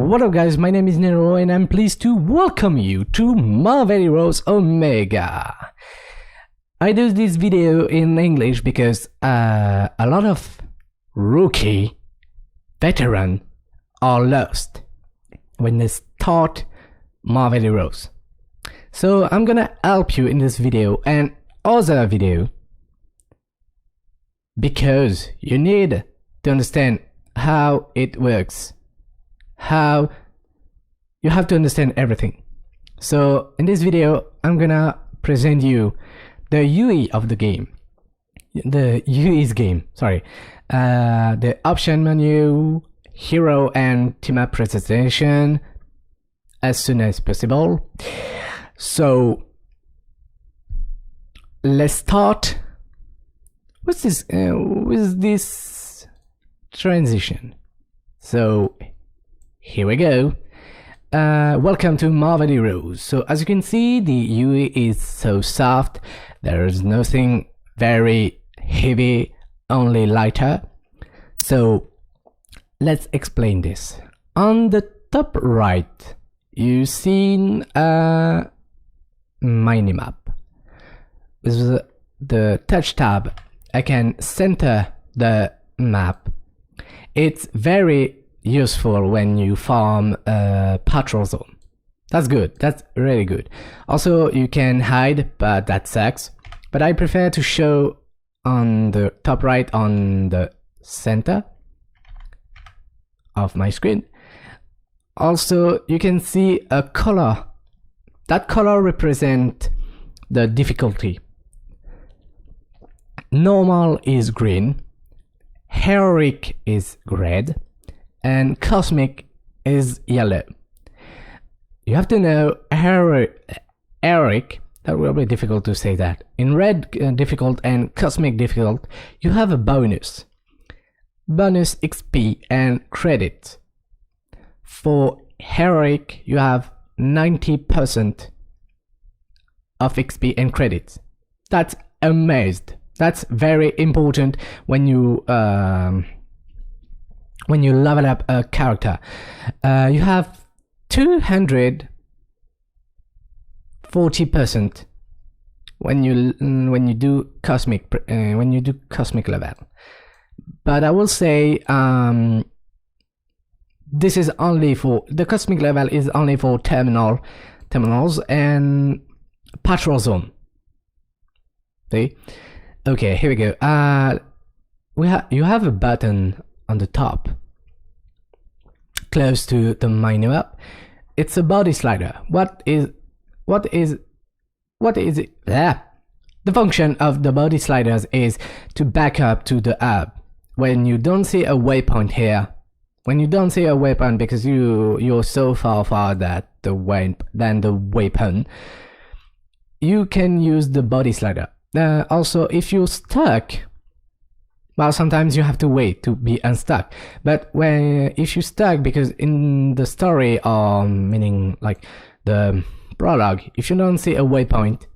What up guys, my name is Nero and I'm pleased to welcome you to Marvel Heroes Omega. I do this video in English because a lot of rookie veteran are lost when they start Marvel Heroes. So I'm gonna help you in this video and other video because you need to understand how it works. How you have to understand everything. So in this video I'm gonna present you the UI of the game, the option menu, hero and team up presentation as soon as possible. So let's start with this transition. So here we go. Welcome to Marvel Heroes. So as you can see, the UI is so soft. There is nothing very heavy, only lighter. So let's explain this. On the top right, you see a minimap. With the touch tab, I can center the map. It's very useful when you farm a patrol zone. That's good, that's really good. Also you can hide, but that sucks. But I prefer to show on the top right, on the center of my screen. Also you can see a color. That color represents the difficulty. Normal is green, heroic is red, and cosmic is yellow. You have to know heroic, that will be difficult to say that. In red difficult and cosmic difficult, you have a bonus XP and credit. For heroic, you have 90% of XP and credit. That's amazing. That's very important when you level up a character. You have 240% when you do cosmic level. But I will say this is only for the cosmic level is only for terminals and patrol zone. See? Okay, here we go. You have a button on the top, close to the minimap. It's a body slider. What is it? The function of the body sliders is to back up to the hub. When you don't see a waypoint here, because you're so far that the waypoint, you can use the body slider. Also, if you're stuck, well, sometimes you have to wait to be unstuck. But if you're stuck, because in the story, meaning like the prologue, if you don't see a waypoint,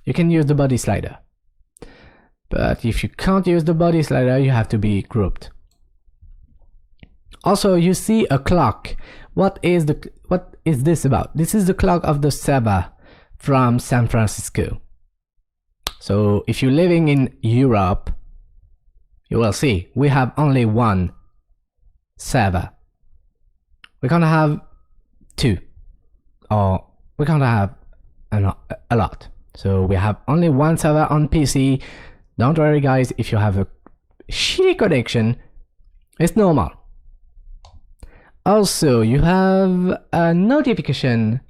you can use the body slider. But if you can't use the body slider, you have to be grouped. Also, you see a clock. What is this about? This is the clock of the server from San Francisco. So if you're living in Europe, you will see we have only one server. We can't have two, or we can't have a lot. So we have only one server on PC. Don't worry guys, if you have a shitty connection, it's normal. Also, you have a notification.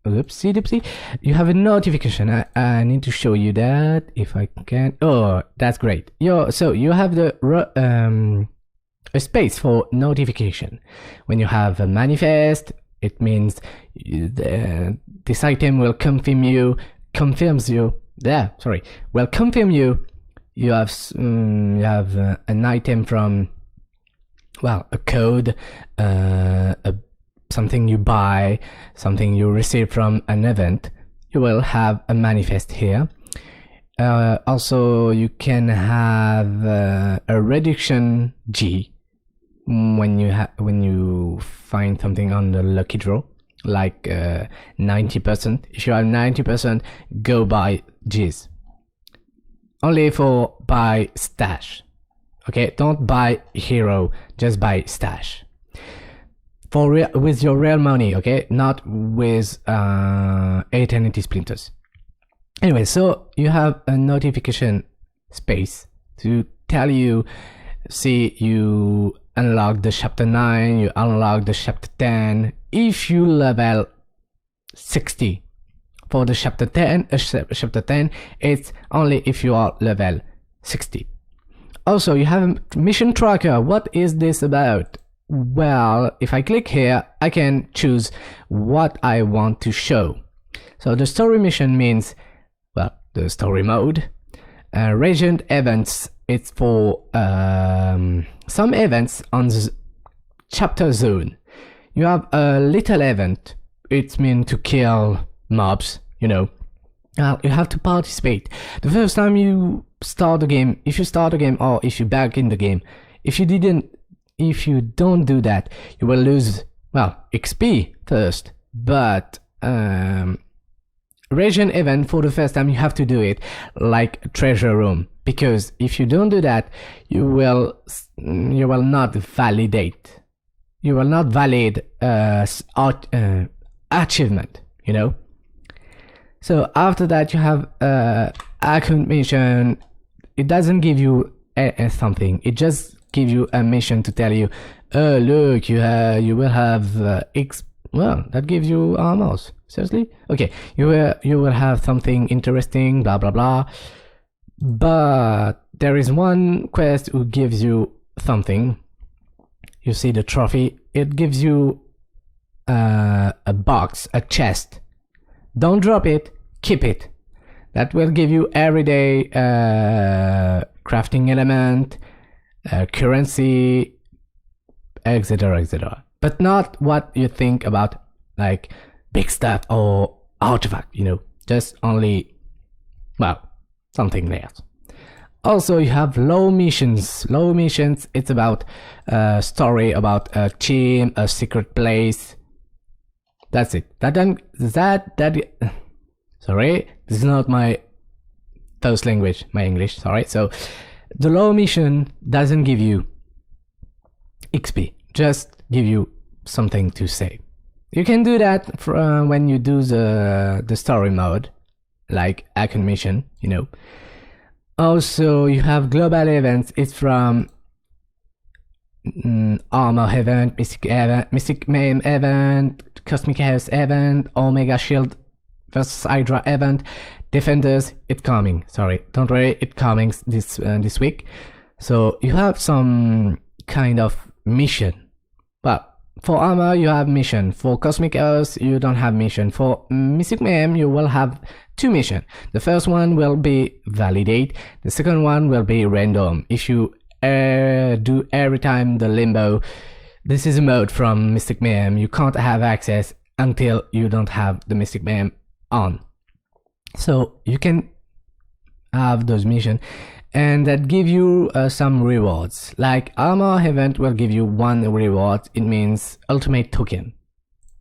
Oopsie doopsie. You have a notification. I need to show you that if I can. Oh, that's great. So you have the a space for notification. When you have a manifest, it means this item will confirm you. Will confirm you. You have an item from, well, a code, something you buy, something you receive from an event. You will have a manifest here. Also, you can have a reduction G when you find something on the lucky draw, like 90%. If you have 90%, go buy G's. Only for buy stash. Okay, don't buy hero, just buy stash. With your real money, okay, not with eternity splinters. Anyway, so you have a notification space to tell you, see, you unlock the chapter 9, you unlock the chapter 10 if you level 60. For the chapter 10, it's only if you are level 60. Also, you have a mission tracker. What is this about? Well, if I click here, I can choose what I want to show. So the story mission means, well, the story mode. Region events, it's for some events on the chapter zone. You have a little event. It's meant to kill mobs, you know. You have to participate. The first time you start the game, if you start the game or if you back in the game, if you don't do that, you will lose, well, XP first, but region event for the first time you have to do it like treasure room, because if you don't do that, you will not validate. You will not validate achievement, you know. So after that, you have account mission. It doesn't give you something. It just gives you a mission to tell you, oh look, you will have X. Well, that gives you armors. Seriously? Okay, you will have something interesting, blah blah blah. But there is one quest who gives you something. You see the trophy. It gives you a box, a chest. Don't drop it. Keep it. That will give you everyday crafting element, currency, etc., etc. But not what you think about, like big stuff or artifact, you know. Just only, well, something else. Also, you have low missions. Low missions, it's about a story about a team, a secret place. That's it. Sorry, this is not my first language, my English, sorry. So, the low mission doesn't give you XP, just give you something to say. You can do that when you do the story mode, like account mission, you know. Also, you have global events. It's from armor event, mystic meme event, cosmic chaos event, omega shield versus hydra event, defenders. It's coming. Sorry, don't worry. It's coming this week. So you have some kind of mission. But for armor, you have mission. For cosmic chaos, you don't have mission. For mystic meme, you will have 2 missions. The first one will be validate. The second one will be random. If you do every time the limbo, this is a mode from Mystic Mayhem. You can't have access until you don't have the Mystic Mayhem on. So you can have those missions, and that give you some rewards. Like armor event will give you 1 reward. It means ultimate token.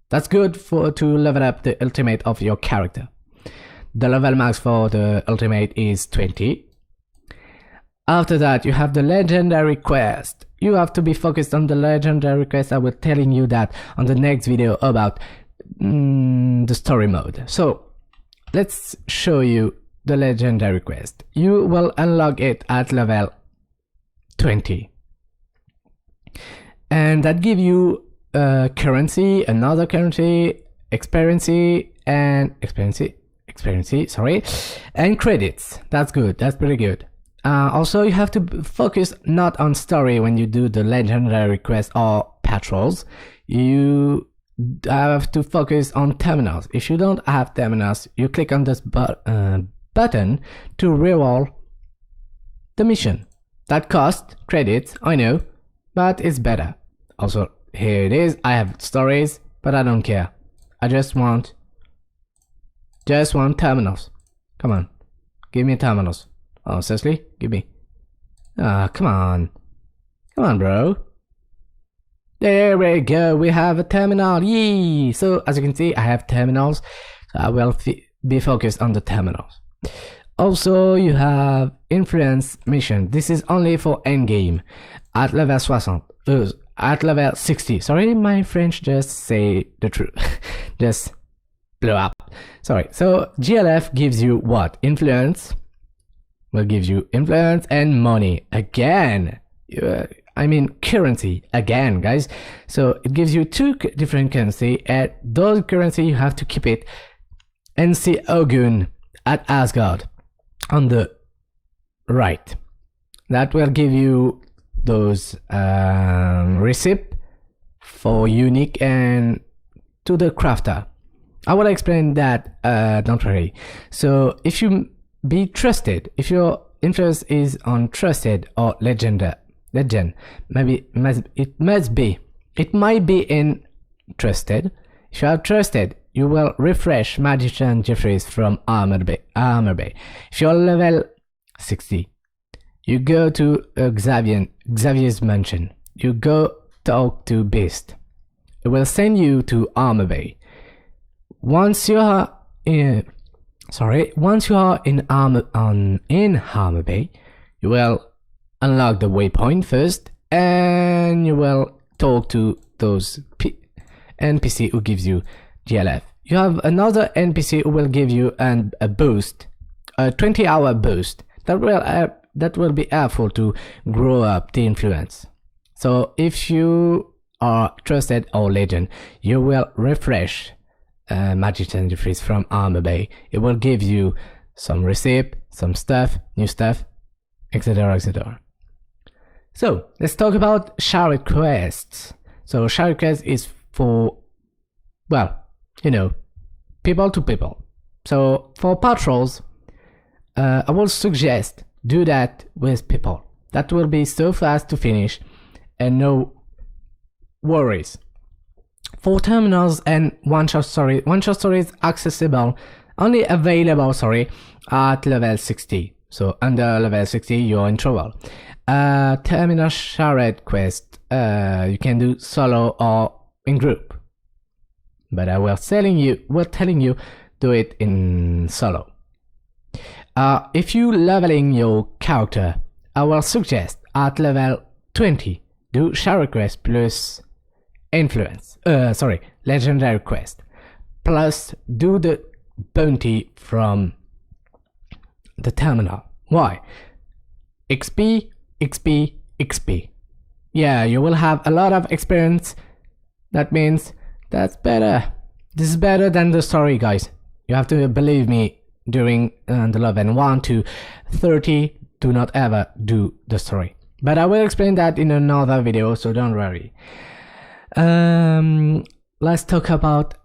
That's good to level up the ultimate of your character. The level max for the ultimate is 20. After that, you have the legendary quest. You have to be focused on the legendary quest. I will telling you that on the next video about the story mode. So let's show you the legendary quest. You will unlock it at level 20. And that give you currency, another currency, experience, sorry, and credits. That's good. That's pretty good. Also, you have to focus not on story when you do the legendary quest or patrols. You have to focus on terminals. If you don't have terminals, you click on this button to reroll the mission. That costs credits, I know, but it's better. Also, here it is. I have stories, but I don't care. I just want terminals. Come on, give me terminals. Oh, seriously? Give me. Ah, come on, bro. There we go, we have a terminal, yee! So as you can see, I have terminals, so I will be focused on the terminals. Also, you have influence mission. This is only for endgame. At level 60. Sorry, my French just say the truth. Just blow up. Sorry. So GLF gives you what? Influence. Will give you influence and money. Again. I mean currency. Again, guys. So it gives you two different currency. And those currency you have to keep it. NC Ogun at Asgard. On the right, that will give you those receipt for unique and to the crafter. I will explain that, don't worry. So if you be trusted, if your interest is on trusted or legend, maybe it might be in trusted. If you have trusted, you will refresh Magician Jeffries from Armor Bay. If you're level 60, you go to Xavier's mansion. You go talk to Beast. It will send you to Armor Bay. Once you are in Armor Bay, you will unlock the waypoint first, and you will talk to those NPC who gives you GLF. You have another NPC who will give you a boost, a 20-hour boost. That will be helpful to grow up the influence. So if you are trusted or legend, you will refresh Magician Jeffries from Armor Bay. It will give you some receipt, some stuff, new stuff, etc., etc. So let's talk about chariot quests. So chariot quest is for, well, you know, people to people. So for patrols, I will suggest do that with people. That will be so fast to finish and no worries. For terminals and one-shot story is accessible, only available, at level 60. So under level 60, you're in trouble. Terminal chariot quest, you can do solo or in group. But I will telling you, do it in solo. If you leveling your character, I will suggest at level 20, do chariot quest plus influence. Legendary quest. Plus do the bounty from the terminal. Why? XP. Yeah, you will have a lot of experience. That means that's better. This is better than the story, guys. You have to believe me. During the level 1 to 30, do not ever do the story. But I will explain that in another video, so don't worry. Let's talk about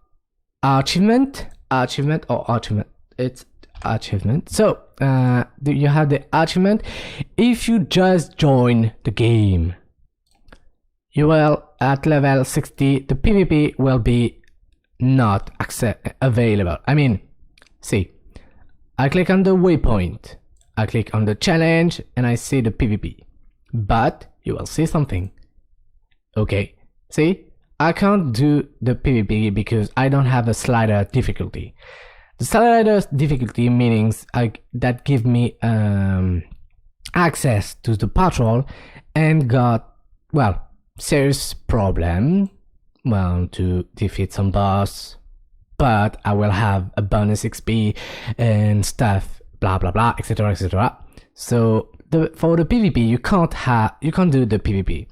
achievement. It's achievement. So you have the achievement. If you just join the game, you will at level 60. The PvP will be not available. I mean, see. I click on the waypoint, I click on the challenge, and I see the PvP. But you will see something. Okay, see? I can't do the PvP because I don't have a slider difficulty. The slider difficulty meanings that give me access to the patrol and got, well, serious problem, well, to defeat some boss. But I will have a bonus XP and stuff, blah blah blah, etc., etc. So for the PvP, you can't do the PvP.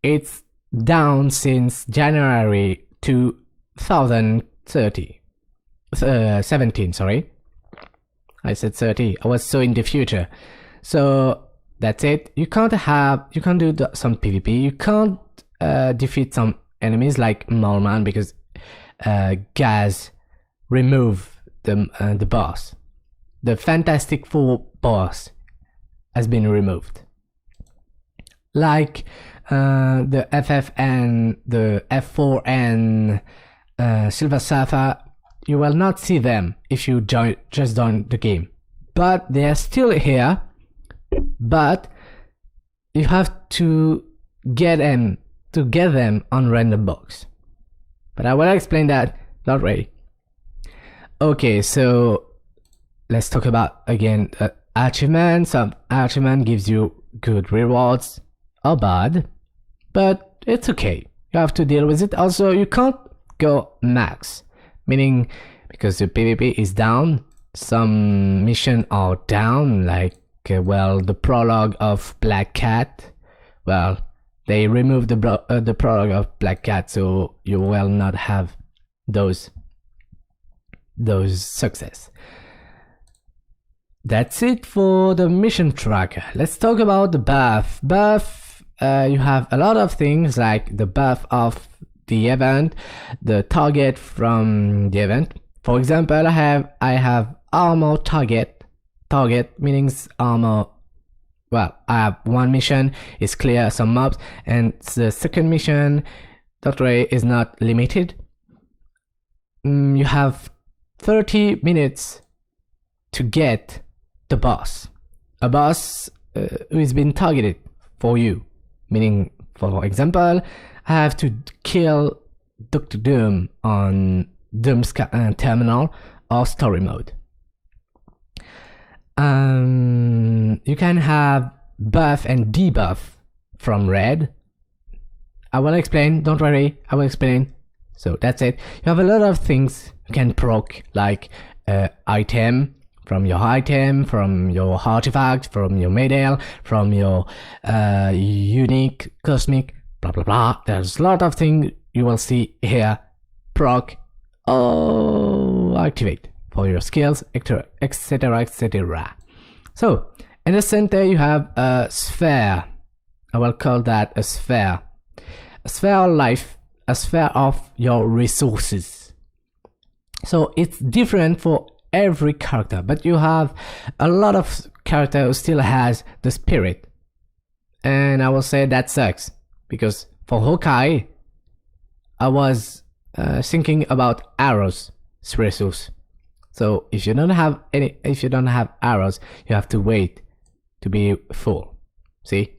It's down since January 2017. Sorry, I said 30. I was so in the future. So that's it. You can't do some PvP. You can't defeat some enemies like Molman because Gaz remove the boss. The Fantastic Four boss has been removed. Like the FF and the F4 and Silver Surfer, you will not see them if you just join the game. But they are still here. But you have to get them to get them on random box. But I will explain that, not really. Okay, so let's talk about again achievement. Some achievement gives you good rewards or bad, but it's okay. You have to deal with it. Also, you can't go max, meaning because the PvP is down, some missions are down, like well, the prologue of Black Cat. Well, they removed the prologue of Black Cat, so you will not have those success. That's it for the mission tracker. Let's talk about the buff. You have a lot of things like the buff of the event, the target from the event. For example, I have armor target meaning armor. Well, I have one mission is clear some mobs, and the second mission, that way, is not limited. You have 30 minutes to get the boss. A boss who has been targeted for you. Meaning, for example, I have to kill Dr. Doom on Doom's terminal or story mode. You can have buff and debuff from red. I will explain, don't worry, I will explain. So that's it. You have a lot of things you can proc, like item, from your artifact, from your medal, from your unique, cosmic, blah blah blah. There's a lot of things you will see here. Proc or activate for your skills, etc, etc. So in the center you have a sphere. I will call that a sphere. A sphere of life, a sphere of your resources. So it's different for every character, but you have a lot of character who still has the spirit, and I will say that sucks, because for Hawkeye I was thinking about arrows resource. So if you don't have arrows, you have to wait to be full. See,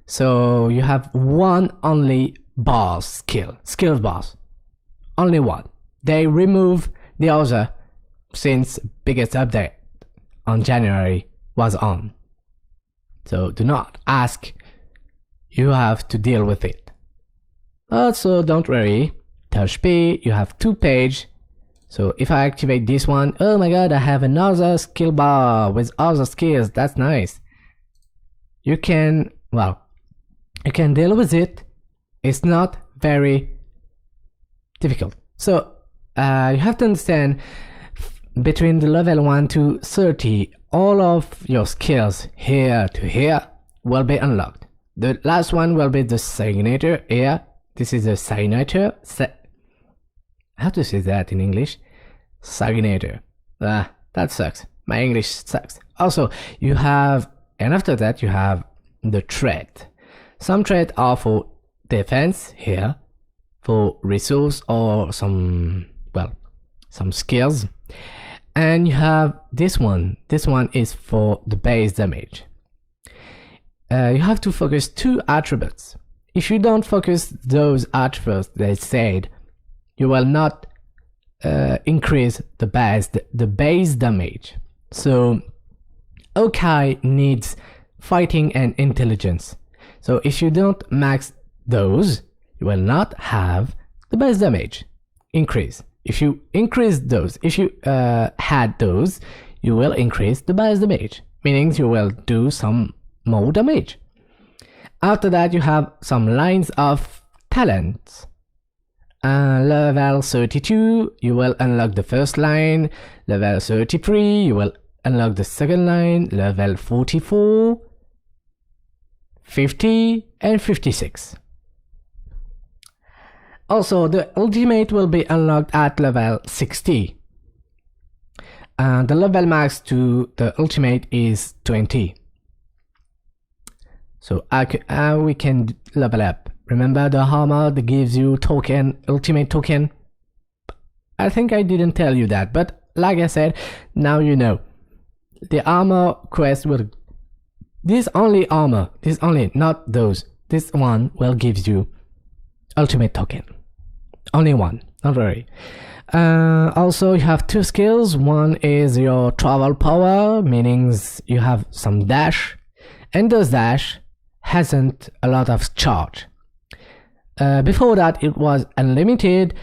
so you have one only boss skill boss, only one. They remove the other since biggest update on January was on. So do not ask, you have to deal with it. Also, don't worry, touch P, you have 2 pages. So if I activate this one, oh my god, I have another skill bar with other skills. That's nice. You can deal with it. It's not very difficult. So you have to understand, between the level 1 to 30, all of your skills here to here will be unlocked. The last one will be the signature here. This is a signature. How to say that in English? Signature. That sucks. My English sucks. Also, you have, and after that you have the trait. Some traits are for defense here, for resource or some skills. And you have this one. This one is for the base damage. You have to focus 2 attributes. If you don't focus those attributes they said, you will not increase the base damage. So Hawkeye needs fighting and intelligence. So if you don't max those, you will not have the base damage increase. If you increase those, if you had those, you will increase the base damage, meaning you will do some more damage. After that, you have some lines of talents. Level 32, you will unlock the first line. Level 33, you will unlock the second line. Level 44, 50, and 56. Also, the ultimate will be unlocked at level 60. The level max to the ultimate is 20. So we can level up. Remember the armor that gives you token, ultimate token? I think I didn't tell you that, but like I said, now you know. The armor quest will... This only armor, this only, not those. This one will give you ultimate token. Only one, don't worry. Also, you have two skills. One is your travel power, meaning you have some dash, and those dash hasn't a lot of charge. Before that, it was unlimited.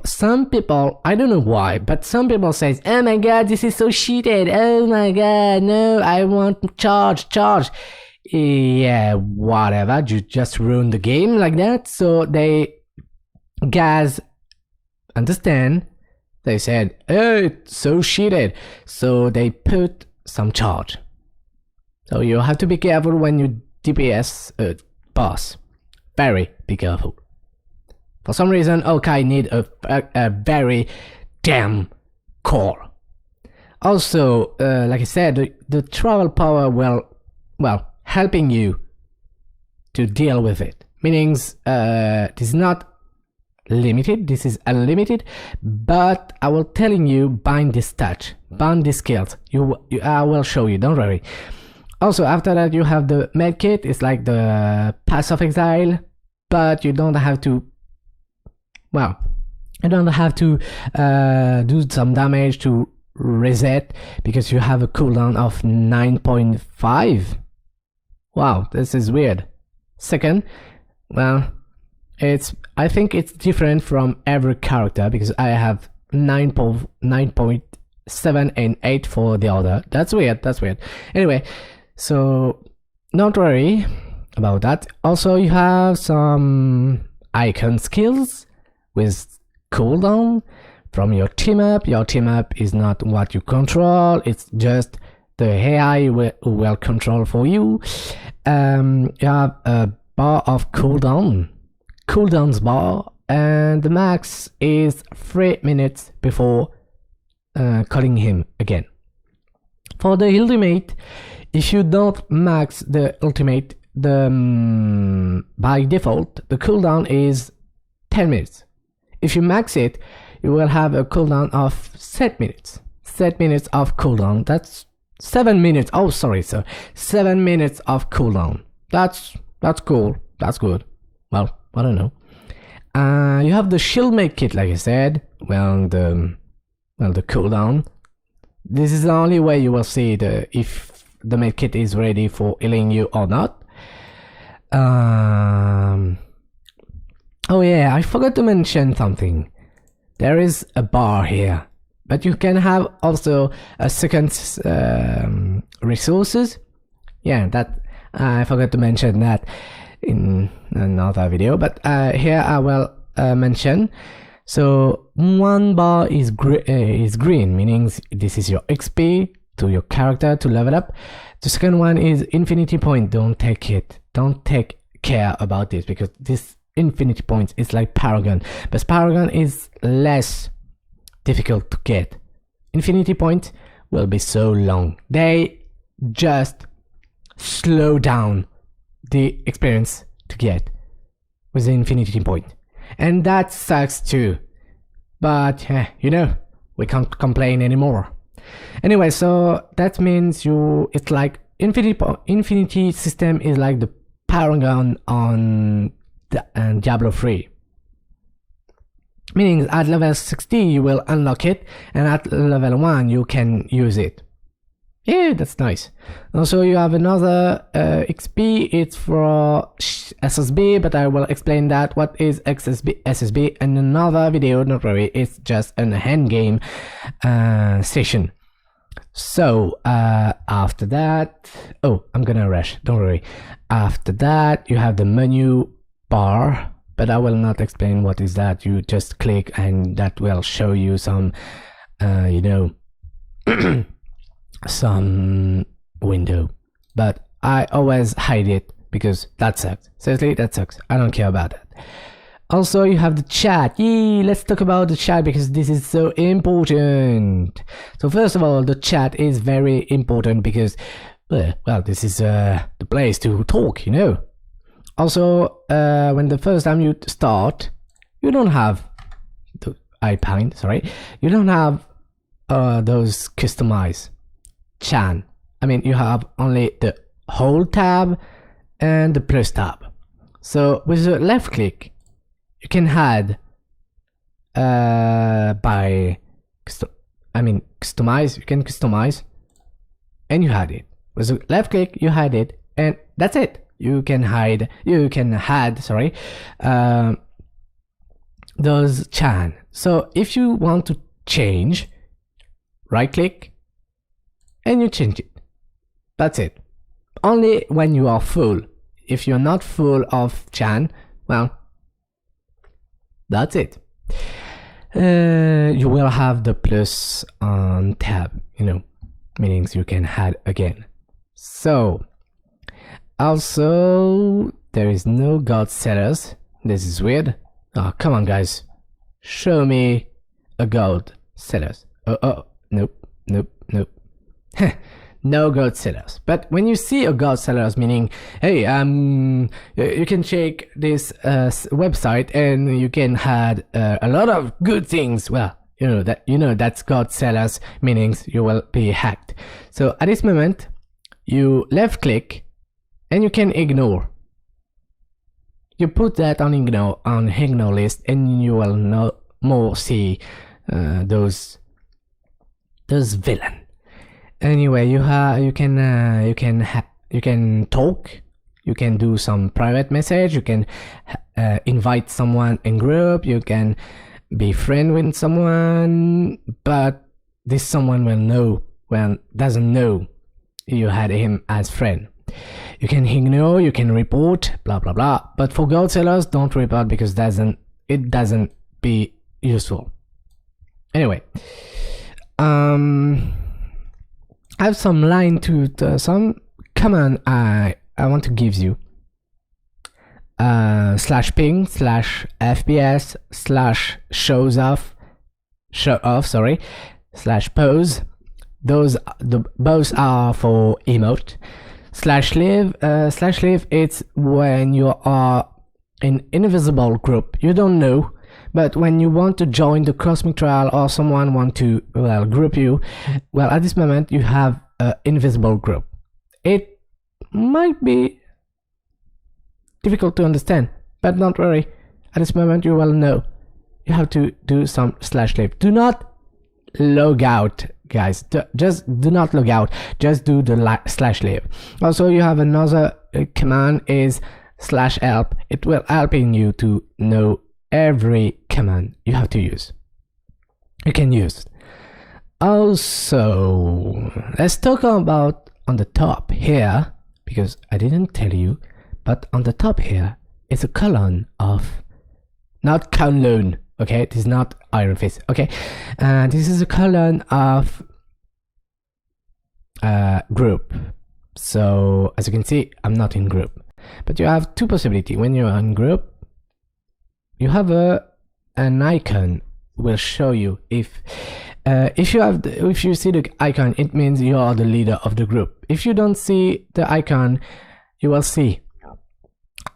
Some people, I don't know why, but some people says, "Oh my god, this is so cheated! Oh my god, no, I want charge." Yeah, whatever. You just ruin the game like that. So Gaz understand. They said, "Oh, it's so cheated." So they put some charge. So you have to be careful when you DPS boss. Very be careful. For some reason, Okai need a very damn core. Also, like I said, the travel power well helping you to deal with it. Meaning, this is not limited. This is unlimited. But I will telling you bind this touch, bind these skills. I will show you. Don't worry. Also, after that, you have the medkit. It's like the Pass of Exile, but you don't have to. Well, you don't have to do some damage to reset because you have a cooldown of 9.5. Wow, this is weird. Second, well, I think it's different from every character because I have 9.7 and 8 for the other. That's weird. Anyway, so don't worry about that. Also, you have some icon skills with cooldown from your team up. Your team up is not what you control, it's just the AI who will control for you. You have a bar of cooldowns bar, and the max is 3 minutes before calling him again. For the ultimate, if you don't max the ultimate, by default the cooldown is 10 minutes. If you max it, you will have a cooldown of 7 minutes. 7 minutes of cooldown. That's 7 minutes. Oh, sorry, sir. 7 minutes of cooldown. That's cool. That's good. Well, I don't know. You have the shield make kit, like I said. The cooldown. This is the only way you will see if the med kit is ready for healing you or not. Oh yeah, I forgot to mention something. There is a bar here, but you can have also a second resources. Yeah, that I forgot to mention that in another video, but here I will mention. So one bar is green, meaning this is your XP to your character to level up. The second one is infinity point. Don't take care about this because this infinity points is like Paragon, but Paragon is less difficult to get. Infinity point will be so long. They just slow down the experience to get with the infinity point, and that sucks too. But we can't complain anymore. Anyway, so that means it's like infinity system is like the Paragon on Diablo 3. Meaning at level 60 you will unlock it, and at level 1 you can use it. Yeah, that's nice. Also, you have another XP. It's for SSB, but I will explain that what is SSB in another video. Don't worry, it's just an end game session. So after that, I'm gonna rush. Don't worry. After that, you have the menu bar, but I will not explain what is that. You just click, and that will show you some, some window. But I always hide it because that sucks. Seriously, that sucks. I don't care about that. Also, you have the chat. Yee, let's talk about the chat because this is so important. So first of all, the chat is very important because, well, this is the place to talk, Also, when the first time you start, you don't have you don't have those customized chat. I mean, you have only the hold tab and the plus tab. So with the left click, you can add by customize. You can customize, and you hide it with a left click. You hide it, and that's it. You can hide. You can add. Sorry, those chan. So if you want to change, right click, and you change it. That's it. Only when you are full. If you're not full of chan, well, that's it. You will have the plus on tab, meaning you can add again. So also there is no gold sellers. This is weird. Oh, come on guys, show me a gold sellers. Nope. No gold sellers. But when you see a gold sellers, meaning, hey, you can check this website and you can add a lot of good things. Well, that's gold sellers, meaning you will be hacked. So at this moment, you left click and you can ignore. You put that on ignore list, and you will no more see those villain. Anyway, you can talk, you can do some private message, you can invite someone in group, you can be friend with someone, but this someone doesn't know you had him as friend. You can ignore, you can report, blah blah blah. But for gold sellers, don't report because it doesn't be useful. Anyway, I have some line to some command I want to give you. /ping /fps show off /pose. Those both are for emote. /live it's when you are in invisible group. You don't know, but when you want to join the cosmic trial or someone want to group you, at this moment you have an invisible group. It might be difficult to understand, but don't worry. At this moment you will know. You have to do some /live. Do not log out, guys. Just do not log out. Just do the /live. Also, you have another command is /help. It will helping you to know every command you have to use. You can use. Also, let's talk about on the top here, because I didn't tell you, but on the top here is a column of, not column, okay, this is not Iron Fist, okay, this is a column of group. So as you can see, I'm not in group, but you have two possibilities. When you're in group, you have an icon will show you if you see the icon, it means you are the leader of the group. If you don't see the icon, you will see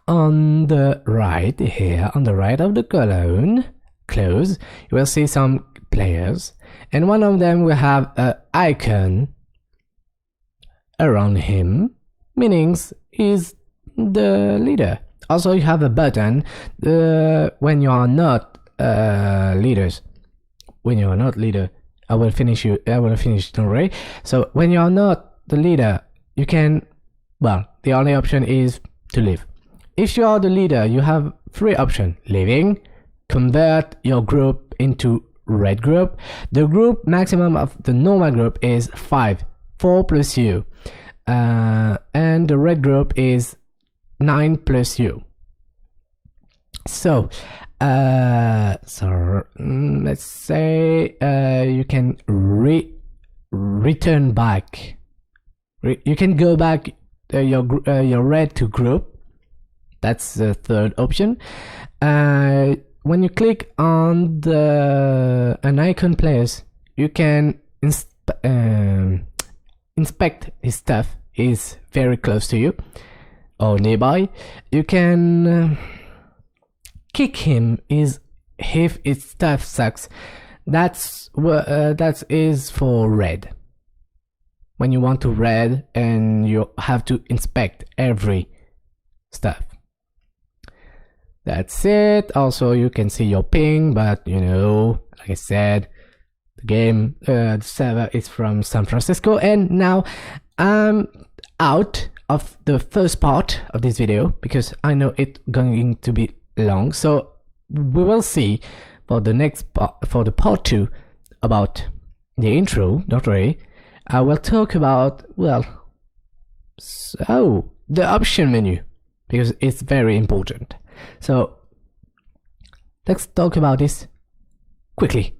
on the right here, on the right of the column close, you will see some players, and one of them will have an icon around him, meaning he's the leader. Also, you have a button when you are not leaders. When you are not leader, I will finish, don't worry. So when you are not the leader, you can, the only option is to leave. If you are the leader, you have three options: leaving, convert your group into red group. The group maximum of the normal group is 4 plus you, and the red group is 9 plus you. So let's say you can return back. You can go back your red to group. That's the third option. When you click on an icon players, you can inspect his stuff. Is very close to you or nearby. You can kick him if his stuff sucks. That is for red. When you want to red and you have to inspect every stuff. That's it. Also, you can see your ping, but you know, like I said, the server is from San Francisco, and now I'm out of the first part of this video because I know it's going to be long. So we will see for the next part, for the part 2 about the intro. Don't worry, I will talk about, well, so the option menu, because it's very important. So let's talk about this quickly.